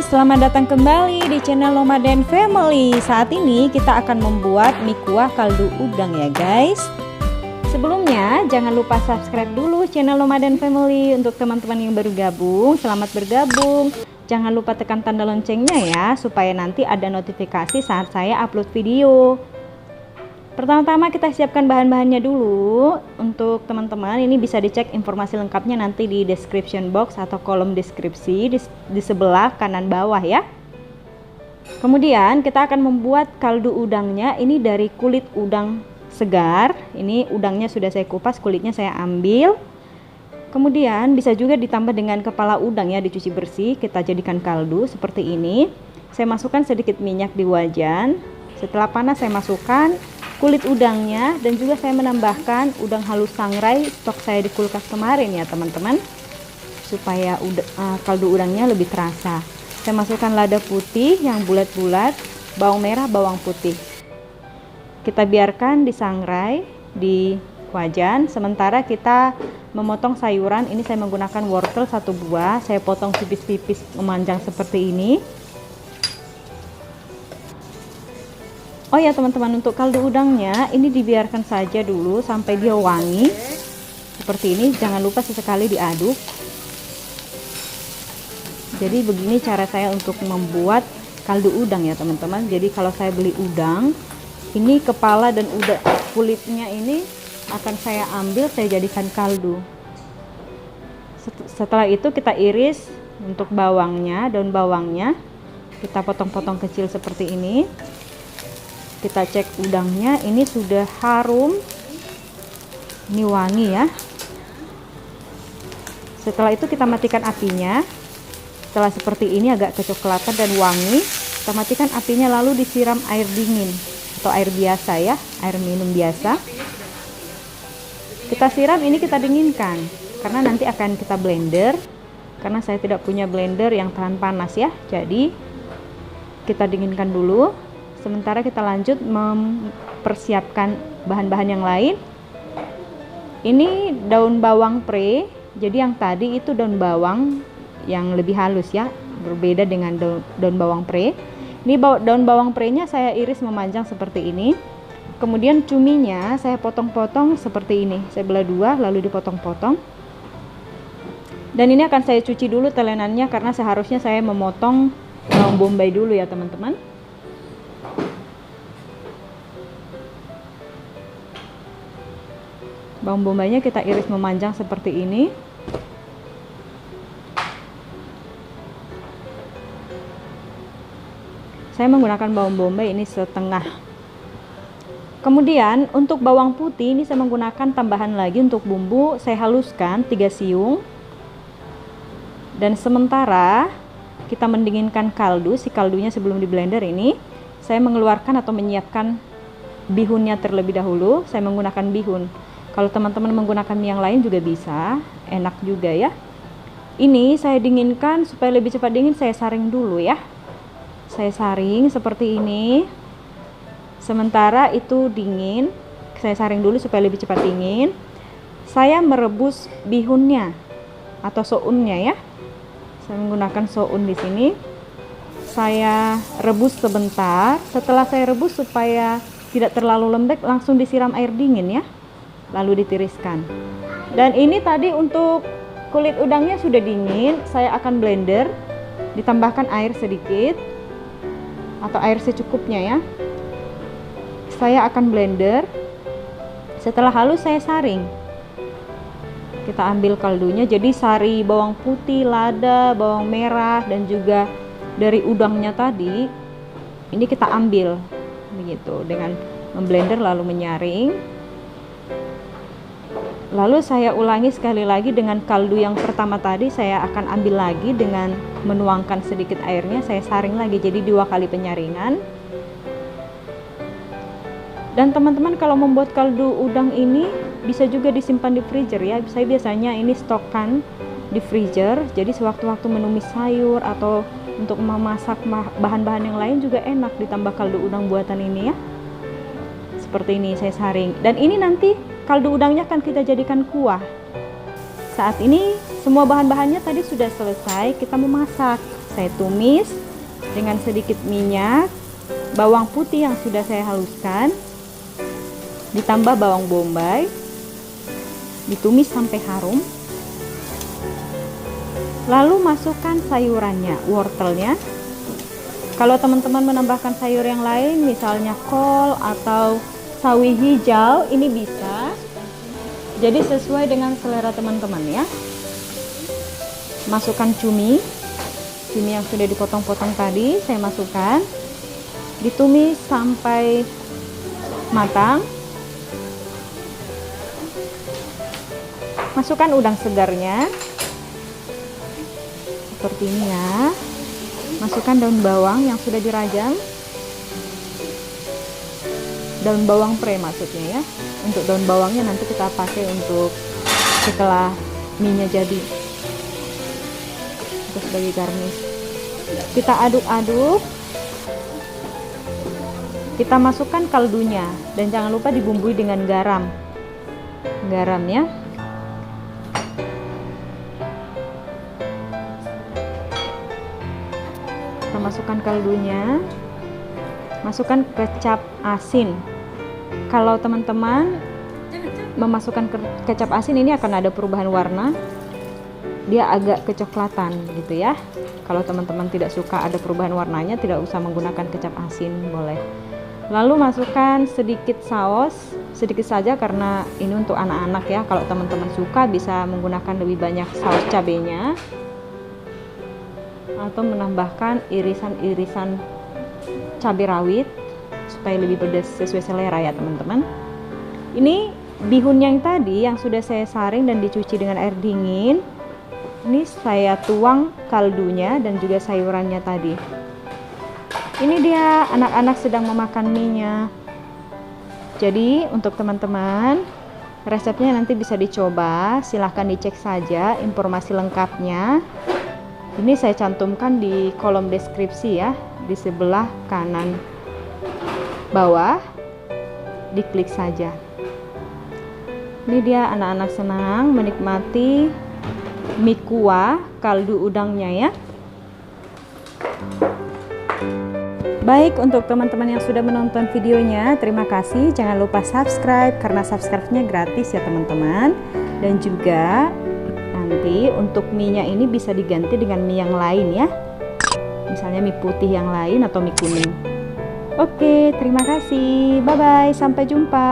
selamat datang kembali di channel Nomaden Family. Saat ini kita akan membuat mie kuah kaldu udang ya guys. Sebelumnya jangan lupa subscribe dulu channel Nomaden Family. Untuk teman-teman yang baru gabung, selamat bergabung. Jangan lupa tekan tanda loncengnya ya, supaya nanti ada notifikasi saat saya upload video. Pertama-tama kita siapkan bahan-bahannya dulu. Untuk teman-teman ini bisa dicek informasi lengkapnya nanti di description box atau kolom deskripsi di sebelah kanan bawah ya. Kemudian kita akan membuat kaldu udangnya ini dari kulit udang segar. Ini udangnya sudah saya kupas, kulitnya saya ambil. Kemudian bisa juga ditambah dengan kepala udang ya, dicuci bersih, kita jadikan kaldu seperti ini. Saya masukkan sedikit minyak di wajan. Setelah panas saya masukkan kulit udangnya dan juga saya menambahkan udang halus sangrai stok saya di kulkas kemarin ya teman-teman, supaya kaldu udangnya lebih terasa. Saya masukkan lada putih yang bulat-bulat, bawang merah, bawang putih. Kita biarkan disangrai di wajan. Sementara kita memotong sayuran. Ini saya menggunakan wortel 1 buah, saya potong tipis-tipis memanjang seperti ini. Oh ya teman-teman, untuk kaldu udangnya ini dibiarkan saja dulu sampai dia wangi seperti ini. Jangan lupa sesekali diaduk. Jadi begini cara saya untuk membuat kaldu udang ya teman-teman. Jadi kalau saya beli udang, ini kepala dan kulitnya ini akan saya ambil, saya jadikan kaldu. Setelah itu kita iris untuk bawangnya, daun bawangnya kita potong-potong kecil seperti ini. Kita cek udangnya, ini sudah harum, ini wangi ya. Setelah itu kita matikan apinya. Setelah seperti ini agak kecoklatan dan wangi, kita matikan apinya lalu disiram air dingin atau air biasa ya, air minum biasa. Kita siram, ini kita dinginkan karena nanti akan kita blender. Karena saya tidak punya blender yang tahan panas ya, jadi kita dinginkan dulu. Sementara kita lanjut mempersiapkan bahan-bahan yang lain. Ini daun bawang pre. Jadi yang tadi itu daun bawang yang lebih halus ya, berbeda dengan daun bawang pre. Ini daun bawang pre-nya saya iris memanjang seperti ini. Kemudian cuminya saya potong-potong seperti ini. Saya belah dua lalu dipotong-potong. Dan ini akan saya cuci dulu telenannya karena seharusnya saya memotong bawang bombay dulu ya teman-teman. Bawang bombaynya kita iris memanjang seperti ini. Saya menggunakan bawang bombay ini setengah. Kemudian untuk bawang putih ini saya menggunakan tambahan lagi untuk bumbu. Saya haluskan 3 siung. Dan sementara kita mendinginkan kaldu, si kaldunya sebelum di blender ini, saya mengeluarkan atau menyiapkan bihunnya terlebih dahulu. Saya menggunakan bihun. Kalau teman-teman menggunakan mie yang lain juga bisa, enak juga ya. Ini saya dinginkan supaya lebih cepat dingin, saya saring dulu ya. Saya saring seperti ini. Sementara itu dingin, saya saring dulu supaya lebih cepat dingin. Saya merebus bihunnya atau sounnya ya. Saya menggunakan soun di sini. Saya rebus sebentar. Setelah saya rebus supaya tidak terlalu lembek, langsung disiram air dingin ya. Lalu ditiriskan. Dan ini tadi untuk kulit udangnya sudah dingin, saya akan blender, ditambahkan air sedikit atau air secukupnya ya. Saya akan blender. Setelah halus saya saring. Kita ambil kaldunya, jadi sari bawang putih, lada, bawang merah dan juga dari udangnya tadi ini kita ambil begitu dengan memblender lalu menyaring. Lalu saya ulangi sekali lagi dengan kaldu yang pertama tadi, saya akan ambil lagi dengan menuangkan sedikit airnya, saya saring lagi, jadi 2 kali penyaringan. Dan teman-teman kalau membuat kaldu udang ini bisa juga disimpan di freezer ya. Saya biasanya ini stokkan di freezer, jadi sewaktu-waktu menumis sayur atau untuk memasak bahan-bahan yang lain juga enak ditambah kaldu udang buatan ini ya. Seperti ini saya saring. Dan ini nanti kaldu udangnya akan kita jadikan kuah. Saat ini semua bahan-bahannya tadi sudah selesai, kita memasak. saya tumis dengan sedikit minyak, bawang putih yang sudah saya haluskan, ditambah bawang bombay, ditumis sampai harum. Lalu masukkan sayurannya, wortelnya. Kalau teman-teman menambahkan sayur yang lain, misalnya kol atau sawi hijau, ini bisa. Jadi sesuai dengan selera teman-teman ya. Masukkan cumi yang sudah dipotong-potong tadi, saya masukkan. Ditumis sampai matang. Masukkan udang segarnya. Seperti ini ya. Masukkan daun bawang yang sudah dirajang, daun bawang pre maksudnya ya. Untuk daun bawangnya nanti kita pakai untuk setelah mie-nya jadi, untuk sebagai garnish. Kita aduk-aduk, kita masukkan kaldunya, dan jangan lupa dibumbui dengan garam ya. Kita masukkan kaldunya, masukkan kecap asin. Kalau teman-teman memasukkan kecap asin, ini akan ada perubahan warna, dia agak kecoklatan gitu ya. Kalau teman-teman tidak suka ada perubahan warnanya, tidak usah menggunakan kecap asin, boleh. Lalu masukkan sedikit saus, sedikit saja karena ini untuk anak-anak ya. Kalau teman-teman suka bisa menggunakan lebih banyak saus cabenya, atau menambahkan irisan-irisan cabai rawit supaya lebih pedas sesuai selera ya teman-teman. Ini bihun yang tadi yang sudah saya saring dan dicuci dengan air dingin, ini saya tuang kaldunya dan juga sayurannya tadi. Ini dia, anak-anak sedang memakan mie-nya. Jadi untuk teman-teman, resepnya nanti bisa dicoba, silahkan dicek saja informasi lengkapnya. Ini saya cantumkan di kolom deskripsi ya, di sebelah kanan bawah, diklik saja. Ini dia, anak-anak senang menikmati mie kuah kaldu udangnya ya. Baik, untuk teman-teman yang sudah menonton videonya, terima kasih. Jangan lupa subscribe karena subscribe-nya gratis ya teman-teman. Dan juga nanti untuk mie-nya ini bisa diganti dengan mie yang lain ya. Misalnya mie putih yang lain atau mie kuning. Oke, terima kasih. Bye-bye. Sampai jumpa.